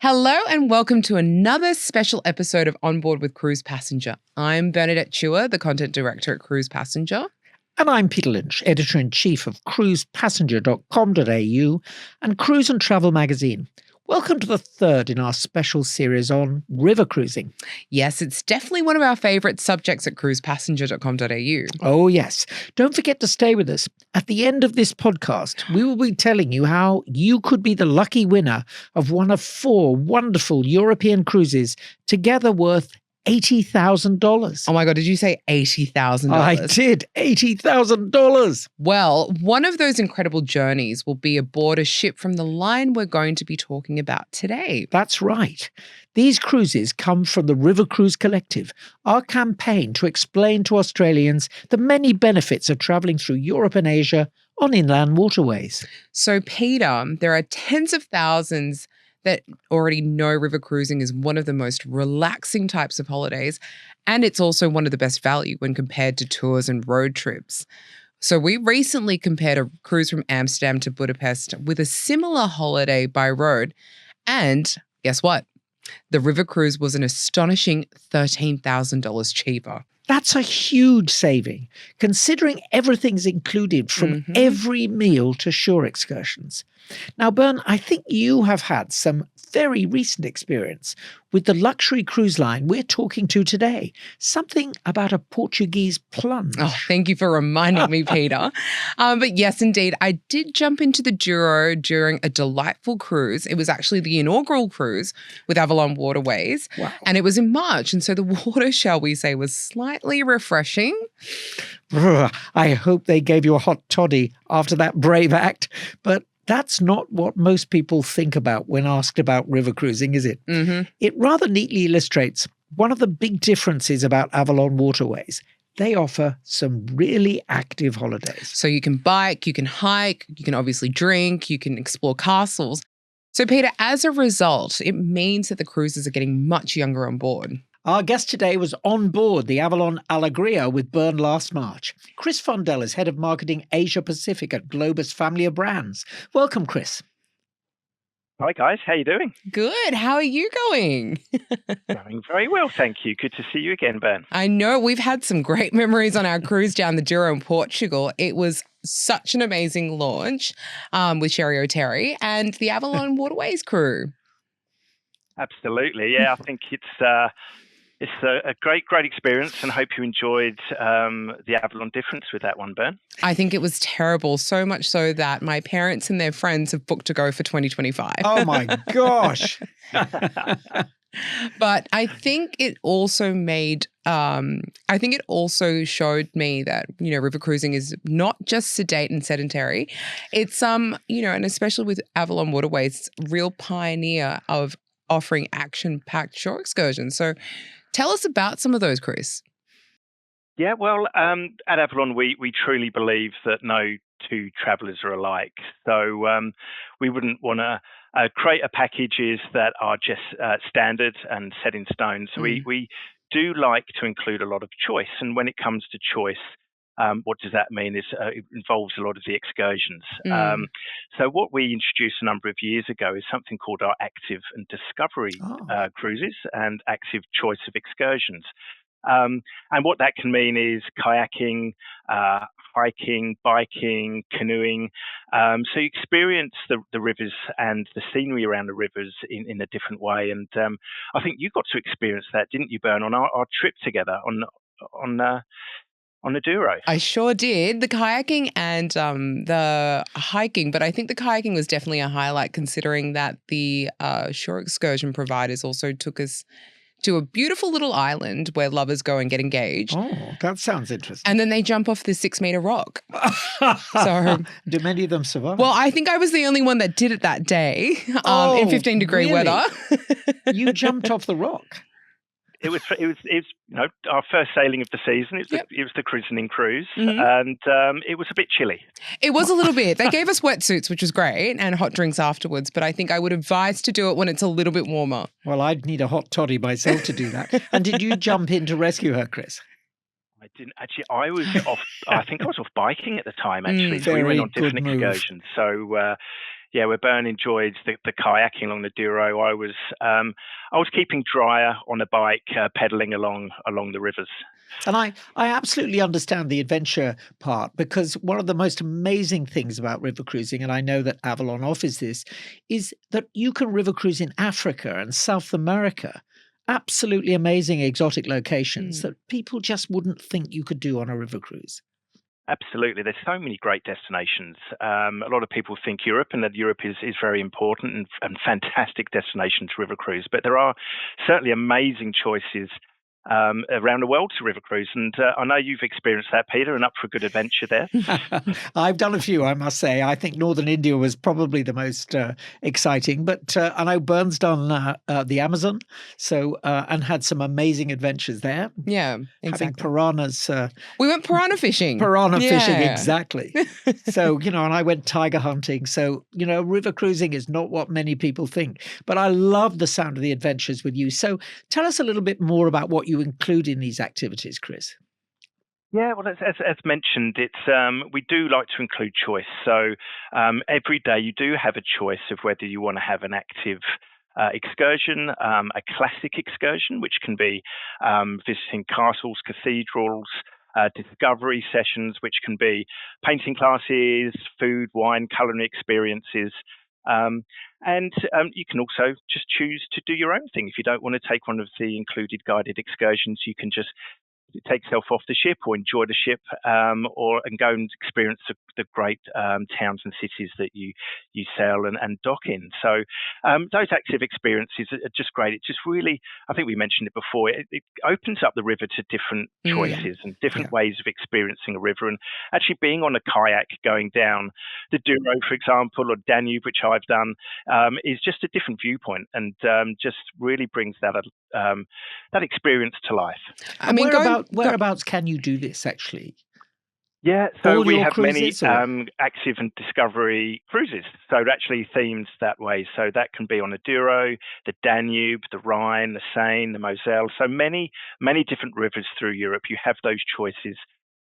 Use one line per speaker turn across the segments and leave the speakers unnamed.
Hello and welcome to another special episode of On Board with Cruise Passenger. I'm Bernadette Chua, the Content Director at Cruise Passenger.
And I'm Peter Lynch, Editor-in-Chief of cruisepassenger.com.au and Cruise and Travel magazine. Welcome to the third in our special series on river cruising.
Yes, it's definitely one of our favourite subjects at cruisepassenger.com.au.
Oh, yes. Don't forget to stay with us. At the end of this podcast, we will be telling you how you could be the lucky winner of one of 4 wonderful European cruises, together worth $80,000.
Oh my God, did you say $80,000?
I did. $80,000.
Well, one of those incredible journeys will be aboard a ship from the line we're going to be talking about today.
That's right. These cruises come from the River Cruise Collective, our campaign to explain to Australians the many benefits of travelling through Europe and Asia on inland waterways.
So, Peter, there are tens of thousands that already know river cruising is one of the most relaxing types of holidays, and it's also one of the best value when compared to tours and road trips. So we recently compared a cruise from Amsterdam to Budapest with a similar holiday by road, and guess what? The river cruise was an astonishing $13,000 cheaper.
That's a huge saving, considering everything's included from every meal to shore excursions. Now, Bern, I think you have had some very recent experience with the luxury cruise line we're talking to today. Something about a Portuguese plunge.
Oh, thank you for reminding me, Peter. But yes, indeed, I did jump into the Douro during a delightful cruise. It was actually the inaugural cruise with Avalon Waterways.
Wow.
And it was in March. And so the water, shall we say, was slightly refreshing.
I hope they gave you a hot toddy after that brave act. But that's not what most people think about when asked about river cruising, is it? It rather neatly illustrates one of the big differences about Avalon Waterways. They offer some really active holidays.
So you can bike, you can hike, you can obviously drink, you can explore castles. So Peter, as a result, it means that the cruises are getting much younger on board.
Our guest today was on board the Avalon Alegria with Bern last March. Chris Fundell is Head of Marketing Asia Pacific at Globus Family Brands. Welcome, Chris.
Hi, guys. How are you doing?
Good. How are you going?
Going very well, thank you. Good to see you again, Bern.
I know we've had some great memories on our cruise down the Douro in Portugal. It was such an amazing launch with Sherry O'Terry and the Avalon Waterways crew.
Absolutely. Yeah, I think it's a great experience, and hope you enjoyed the Avalon difference with that one, Bern.
I think it was terrible, so much so that my parents and their friends have booked to go for 2025.
Oh my gosh.
But I think it also showed me that, river cruising is not just sedate and sedentary. It's, and especially with Avalon Waterways, real pioneer of offering action-packed shore excursions. So tell us about some of those, Chris.
Yeah, well, at Avalon, we truly believe that no two travellers are alike. So we wouldn't want to create packages that are just standard and set in stone. So we do like to include a lot of choice. And when it comes to choice, what does that mean? It involves a lot of the excursions. So what we introduced a number of years ago is something called our active and discovery cruises and active choice of excursions. And what that can mean is kayaking, hiking, biking, canoeing. So you experience the rivers and the scenery around the rivers in a different way. And I think you got to experience that, didn't you, Bern, on our trip together on the Douro?
I sure did. The kayaking and the hiking, but I think the kayaking was definitely a highlight, considering that the shore excursion providers also took us to a beautiful little island where lovers go and get engaged.
Oh, that sounds interesting.
And then they jump off the 6-meter rock. So,
do many of them survive?
Well, I think I was the only one that did it that day in 15-degree weather.
You jumped off the rock.
It was our first sailing of the season. It was the christening cruise, and it was a bit chilly.
It was a little bit. They gave us wetsuits, which was great, and hot drinks afterwards. But I think I would advise to do it when it's a little bit warmer.
Well, I'd need a hot toddy myself to do that. And did you jump in to rescue her, Chris?
I didn't actually. I was off. I think I was off biking at the time. Actually, so we went on different excursions. So. where Bern enjoyed the kayaking along the Douro, I was keeping drier on a bike, pedaling along the rivers.
And I absolutely understand the adventure part, because one of the most amazing things about river cruising, and I know that Avalon offers this, is that you can river cruise in Africa and South America. Absolutely amazing exotic locations that people just wouldn't think you could do on a river cruise.
Absolutely. There's so many great destinations. A lot of people think Europe, and that Europe is very important and fantastic destination to river cruise. But there are certainly amazing choices around the world to river cruise. And I know you've experienced that, Peter, and up for a good adventure there.
I've done a few, I must say. I think Northern India was probably the most exciting. But I know Bern's done the Amazon, and had some amazing adventures there.
Yeah, exactly.
Having piranhas.
We went piranha fishing.
Fishing, exactly. So, and I went tiger hunting. So, river cruising is not what many people think. But I love the sound of the adventures with you. So tell us a little bit more about what you include in these activities, Chris.
Yeah, well, as mentioned, we do like to include choice. So every day you do have a choice of whether you want to have an active excursion, a classic excursion, which can be visiting castles, cathedrals, discovery sessions, which can be painting classes, food, wine, colouring experiences. And you can also just choose to do your own thing. If you don't want to take one of the included guided excursions, you can just take yourself off the ship or enjoy the ship, and go and experience the great towns and cities that you sail and dock in. So those active experiences are just great. It just really, I think we mentioned it before, it opens up the river to different choices and different ways of experiencing a river. And actually being on a kayak going down the Douro, for example, or Danube, which I've done, is just a different viewpoint, and just really brings that experience to life.
I mean, whereabouts can you do this actually?
Yeah, so we have
cruises,
many active and discovery cruises. So it actually themes that way. So that can be on the Douro, the Danube, the Rhine, the Seine, the Moselle. So many different rivers through Europe. You have those choices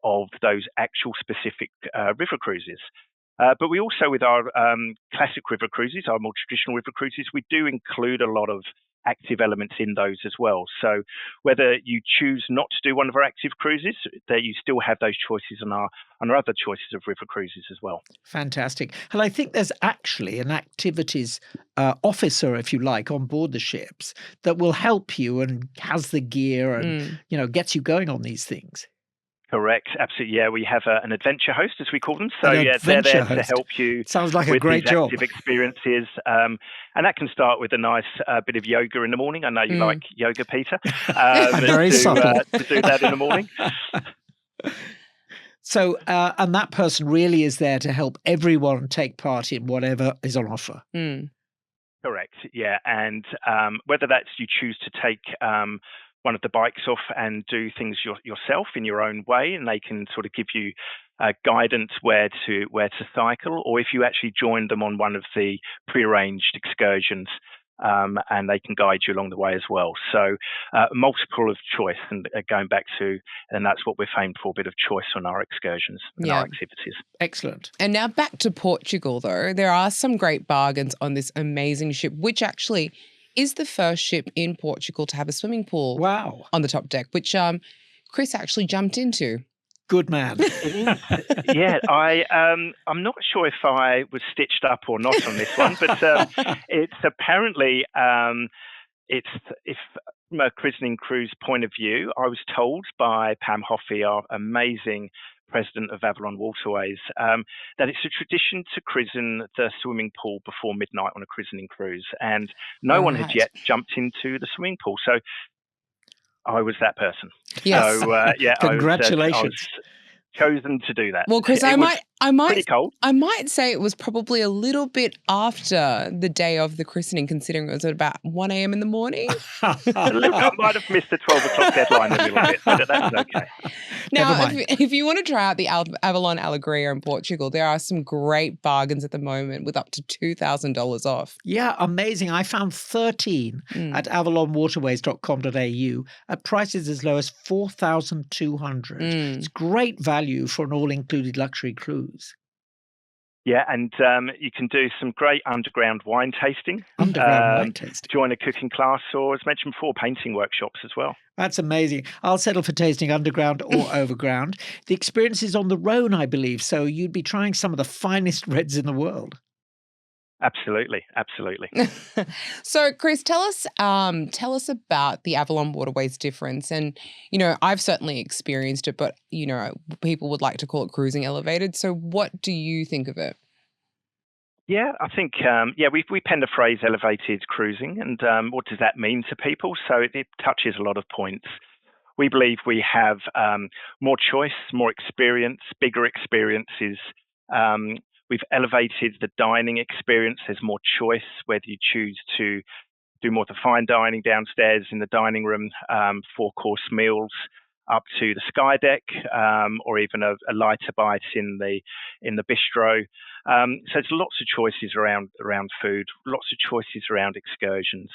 of those actual specific river cruises. But we also, with our classic river cruises, our more traditional river cruises, we do include a lot of active elements in those as well. So whether you choose not to do one of our active cruises, that you still have those choices on our other choices of river cruises as well.
Fantastic. And I think there's actually an activities officer, if you like, on board the ships that will help you and has the gear and gets you going on these things.
Correct, absolutely. Yeah, we have an adventure host, as we call them. So they're there to help you.
Sounds like
with
a great
these
job.
Active experiences, and that can start with a nice bit of yoga in the morning. I know you like yoga, Peter.
Very subtle.
To do that in the morning.
So, and that person really is there to help everyone take part in whatever is on offer.
Correct. Yeah, and whether that's you choose to take one of the bikes off and do things yourself in your own way, and they can sort of give you guidance where to cycle, or if you actually join them on one of the prearranged excursions, and they can guide you along the way as well. So multiple of choice, and going back to, and that's what we're famed for, a bit of choice on our excursions and our activities.
Excellent.
And now back to Portugal, though. There are some great bargains on this amazing ship, which actually is the first ship in Portugal to have a swimming pool on the top deck, which Chris actually jumped into.
Good man.
Yeah, I'm not sure if I was stitched up or not on this one, but it's apparently, it's if from a christening cruise point of view, I was told by Pam Hoffey, our amazing president of Avalon Waterways, that it's a tradition to christen the swimming pool before midnight on a christening cruise, and no one had yet jumped into the swimming pool. So I was that person.
Yes.
So
Congratulations.
I was chosen to do that.
Well, Chris, I might
pretty cold.
I might say it was probably a little bit after the day of the christening, considering it was at about 1 a.m. in the morning.
I might have missed the 12 o'clock deadline a little bit, but that's okay.
Now, if you want to try out the Avalon Alegria in Portugal, there are some great bargains at the moment with up to $2,000 off.
Yeah, amazing. I found 13 at avalonwaterways.com.au at prices as low as $4,200. It's great value for an all-included luxury cruise.
Yeah, and you can do some great underground wine tasting.
Underground wine tasting.
Join a cooking class, or as mentioned before, painting workshops as well.
That's amazing. I'll settle for tasting underground or overground. The experience is on the Rhone, I believe, so you'd be trying some of the finest reds in the world.
Absolutely, absolutely.
So, Chris, tell us about the Avalon Waterways difference. And I've certainly experienced it, but people would like to call it cruising elevated. So, what do you think of it?
Yeah, I think we pen the phrase elevated cruising, and what does that mean to people? So it touches a lot of points. We believe we have more choice, more experience, bigger experiences. We've elevated the dining experience. There's more choice, whether you choose to do more of the fine dining downstairs in the dining room, 4-course meals, up to the sky deck, or even a lighter bite in the bistro. So there's lots of choices around food, lots of choices around excursions.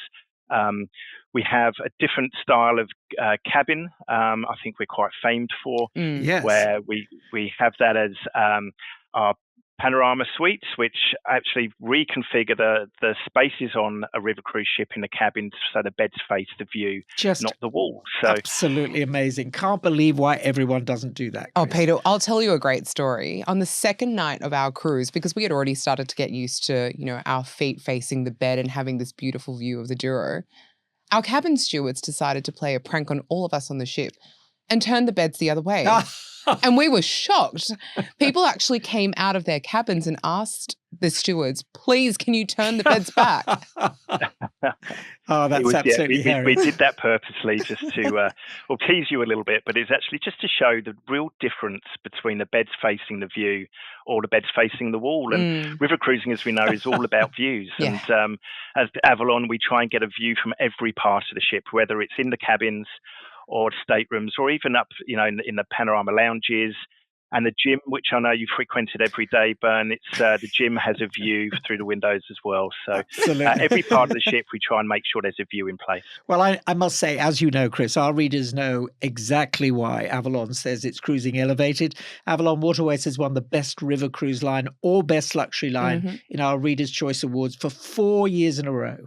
We have a different style of cabin. I think we're quite famed for,
Yes.
where we have that as our panorama suites, which actually reconfigure the spaces on a river cruise ship in the cabin so the beds face the view,
Just
not the wall. So
absolutely amazing. Can't believe why everyone doesn't do that,
Oh,
Chris.
Peter, I'll tell you a great story. On the second night of our cruise, because we had already started to get used to, our feet facing the bed and having this beautiful view of the Douro, our cabin stewards decided to play a prank on all of us on the ship and turn the beds the other way. And we were shocked. People actually came out of their cabins and asked the stewards, please, can you turn the beds back?
Oh, that's absolutely hilarious.
we did that purposely just to tease you a little bit, but it's actually just to show the real difference between the beds facing the view or the beds facing the wall. And river cruising, as we know, is all about views.
Yeah.
And as Avalon, we try and get a view from every part of the ship, whether it's in the cabins or staterooms, or even up, in the panorama lounges. And the gym, which I know you frequented every day, Bern, it's the gym has a view through the windows as well. So every part of the ship, we try and make sure there's a view in place.
Well, I must say, as you know, Chris, our readers know exactly why Avalon says it's cruising elevated. Avalon Waterways has won the best river cruise line or best luxury line in our Reader's Choice Awards for 4 years in a row.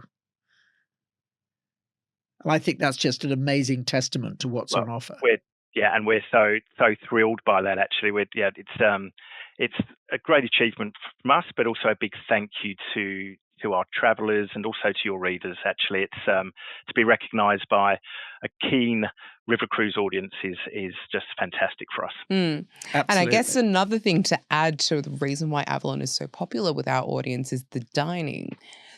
And I think that's just an amazing testament to what's on offer.
And we're so thrilled by that. Actually, it's a great achievement from us, but also a big thank you to our travellers and also to your readers. Actually, it's to be recognised by a keen river cruise audience is just fantastic for us.
And I guess another thing to add to the reason why Avalon is so popular with our audience is the dining.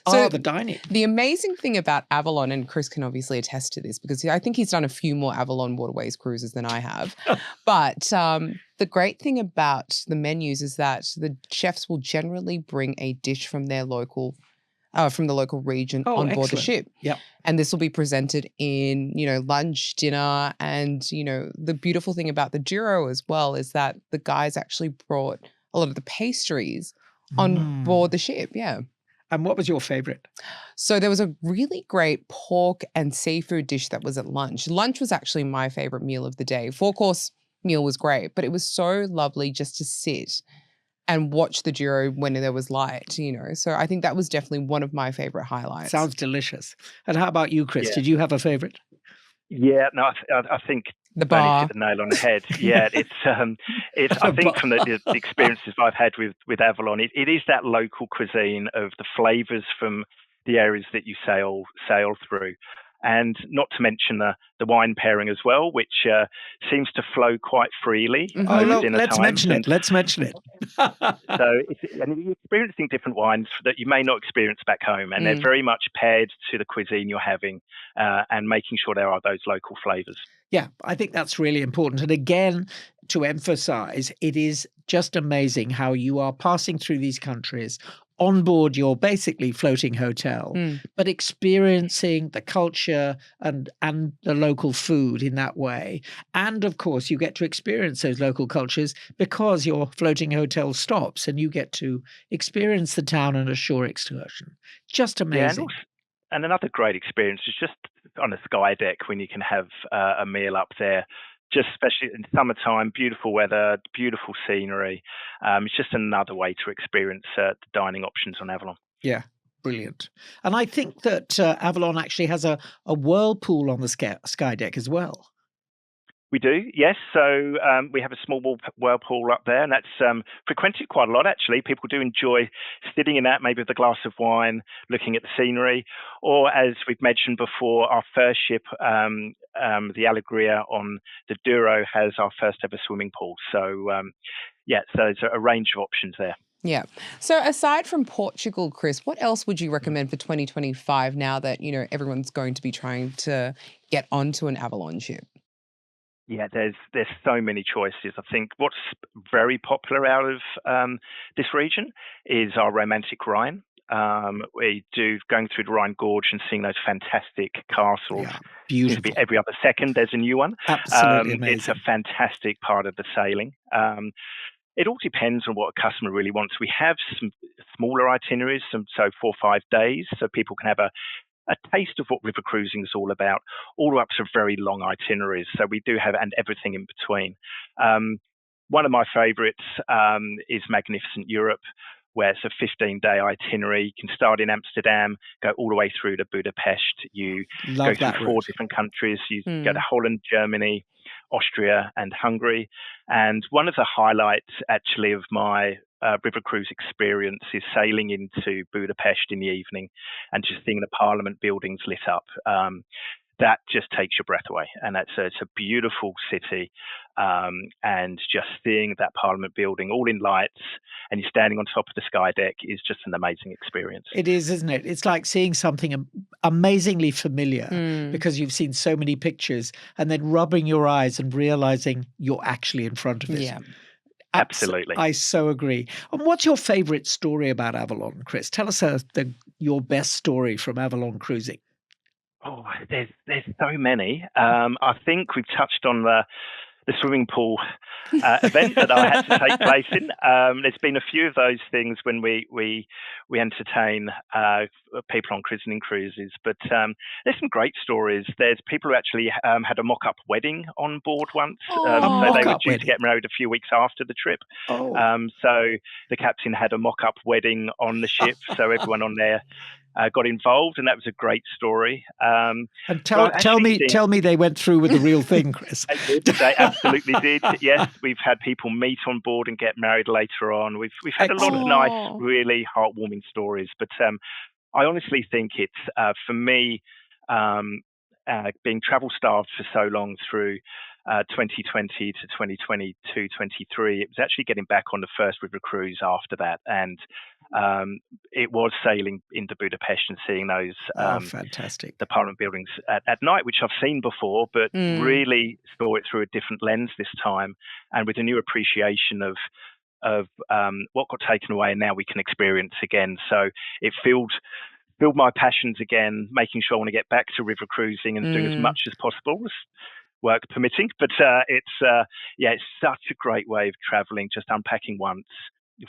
So
the dining.
The amazing thing about Avalon, and Chris can obviously attest to this because I think he's done a few more Avalon Waterways cruises than I have. But the great thing about the menus is that the chefs will generally bring a dish from their local from the local region on board the ship.
Yep.
And this will be presented in, lunch, dinner. And, the beautiful thing about the Douro as well is that the guys actually brought a lot of the pastries on board the ship. Yeah.
And what was your favorite?
So there was a really great pork and seafood dish that was at lunch. Lunch was actually my favorite meal of the day. 4-course meal was great, but it was so lovely just to sit and watch the Douro when there was light, So I think that was definitely one of my favorite highlights.
Sounds delicious. And how about you, Chris? Did you have a favorite?
Yeah, no, I think
the bar
hit the nail on the head. Yeah, it's I think from the experiences I've had with Avalon, it is that local cuisine of the flavours from the areas that you sail through. And not to mention the wine pairing as well, which seems to flow quite freely.
Let's mention it. Let's mention it.
So you're experiencing different wines that you may not experience back home, and they're very much paired to the cuisine you're having, and making sure there are those local flavours.
Yeah, I think that's really important. And again, to emphasize, it is just amazing how you are passing through these countries on board your basically floating hotel, but experiencing the culture and the local food in that way. And of course, you get to experience those local cultures because your floating hotel stops and you get to experience the town on a shore excursion. Just amazing.
Yeah, and another great experience is just on a sky deck when you can have a meal up there. just especially in summertime, beautiful weather, beautiful scenery. It's just another way to experience the dining options on Avalon.
Yeah, brilliant. And I think that Avalon actually has a whirlpool on the sky deck as well.
We do, yes. So we have a small whirlpool up there, and that's frequented quite a lot, actually. People do enjoy sitting in that, maybe with a glass of wine, looking at the scenery. Or, as we've mentioned before, our first ship, the Alegria on the Douro, has our first ever swimming pool. So, so there's a range of options there.
Yeah. So aside from Portugal, Chris, what else would you recommend for 2025 now that, everyone's going to be trying to get onto an Avalon ship?
Yeah, there's so many choices. I think what's very popular out of this region is our romantic Rhine. We do going through the Rhine Gorge and seeing those fantastic castles.
Yeah, beautiful.
Seems to be every other second there's a new one.
Absolutely amazing.
It's a fantastic part of the sailing. It all depends on what a customer really wants. We have some smaller itineraries, so 4 or 5 days, so people can have a taste of what river cruising is all about, all the way up to very long itineraries. So we do have, and everything in between. One of my favorites is Magnificent Europe, where it's a 15-day itinerary. You can start in Amsterdam, go all the way through to Budapest. You go through 4 different countries. You go to Holland, Germany, Austria, and Hungary. And one of the highlights, actually, of my river cruise experience is sailing into Budapest in the evening and just seeing the Parliament buildings lit up. That just takes your breath away. And it's a beautiful city. And just seeing that Parliament building all in lights and you're standing on top of the sky deck is just an amazing experience.
It is, isn't it? It's like seeing something amazingly familiar because you've seen so many pictures and then rubbing your eyes and realizing you're actually in front of it.
Yeah.
Absolutely.
I so agree. And what's your favorite story about Avalon, Chris? Tell us your best story from Avalon cruising.
Oh, there's so many. I think we've touched on the swimming pool event that I had to take place in. There's been a few of those things when we entertain people on christening cruises, but there's some great stories. There's people who actually had a mock-up wedding on board once, so they were due to get married a few weeks after the trip. So the captain had a mock-up wedding on the ship, so everyone on there got involved, and that was a great story.
And tell me they went through with the real thing, Chris.
They absolutely did. Yes, we've had people meet on board and get married later on. We've had a lot of nice, really heartwarming stories. But I honestly think it's for me, being travel staffed for so long through 2020 to 2022, 23, it was actually getting back on the first river cruise after that. And it was sailing into Budapest and seeing those
fantastic,
the Parliament buildings at night, which I've seen before, but really saw it through a different lens this time, and with a new appreciation of what got taken away and now we can experience again. So it filled my passions again, making sure I want to get back to river cruising and doing as much as possible, work permitting. But it's such a great way of traveling, just unpacking once,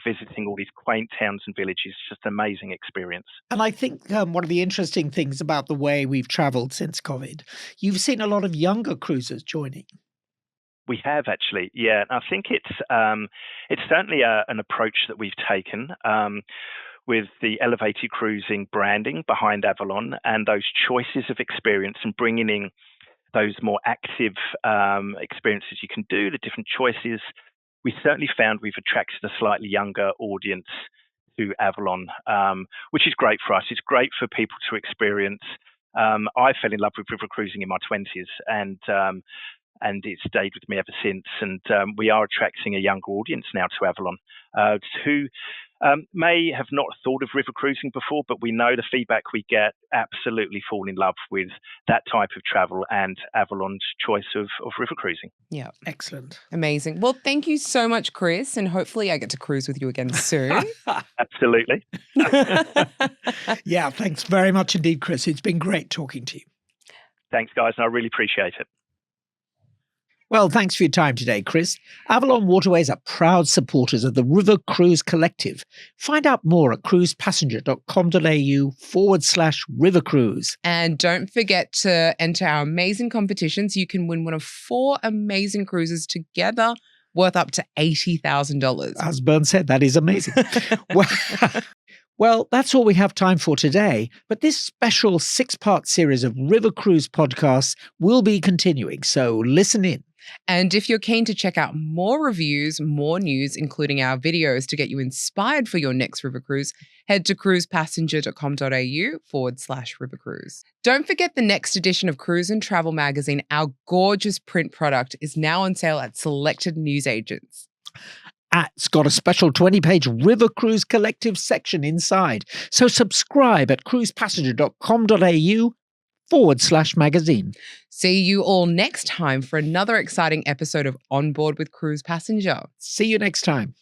visiting all these quaint towns and villages. Just an amazing experience.
And I think one of the interesting things about the way we've traveled since COVID, you've seen a lot of younger cruisers joining.
We have, actually, yeah. I think it's certainly an approach that we've taken with the elevated cruising branding behind Avalon and those choices of experience and bringing in those more active experiences you can do, the different choices. We certainly found we've attracted a slightly younger audience to Avalon, which is great for us. It's great for people to experience. I fell in love with river cruising in my 20s, and it's stayed with me ever since. And we are attracting a younger audience now to Avalon who may have not thought of river cruising before, but we know the feedback we get absolutely fall in love with that type of travel and Avalon's choice of river cruising.
Yeah.
Excellent.
Amazing. Well, thank you so much, Chris, and hopefully I get to cruise with you again soon.
Absolutely.
Yeah, thanks very much indeed, Chris. It's been great talking to you.
Thanks, guys, and I really appreciate it.
Well, thanks for your time today, Chris. Avalon Waterways are proud supporters of the River Cruise Collective. Find out more at cruisepassenger.com.au/River Cruise.
And don't forget to enter our amazing competitions. You can win one of 4 amazing cruises together worth up to $80,000.
As Bern said, that is amazing. Well, that's all we have time for today, but this special 6-part series of River Cruise podcasts will be continuing, so listen in.
And if you're keen to check out more reviews, more news, including our videos to get you inspired for your next river cruise, head to cruisepassenger.com.au/river cruise. Don't forget the next edition of Cruise and Travel magazine, our gorgeous print product, is now on sale at selected newsagents.
It's got a special 20-page River Cruise Collective section inside, so subscribe at cruisepassenger.com.au/magazine.
See you all next time for another exciting episode of On Board with Cruise Passenger.
See you next time.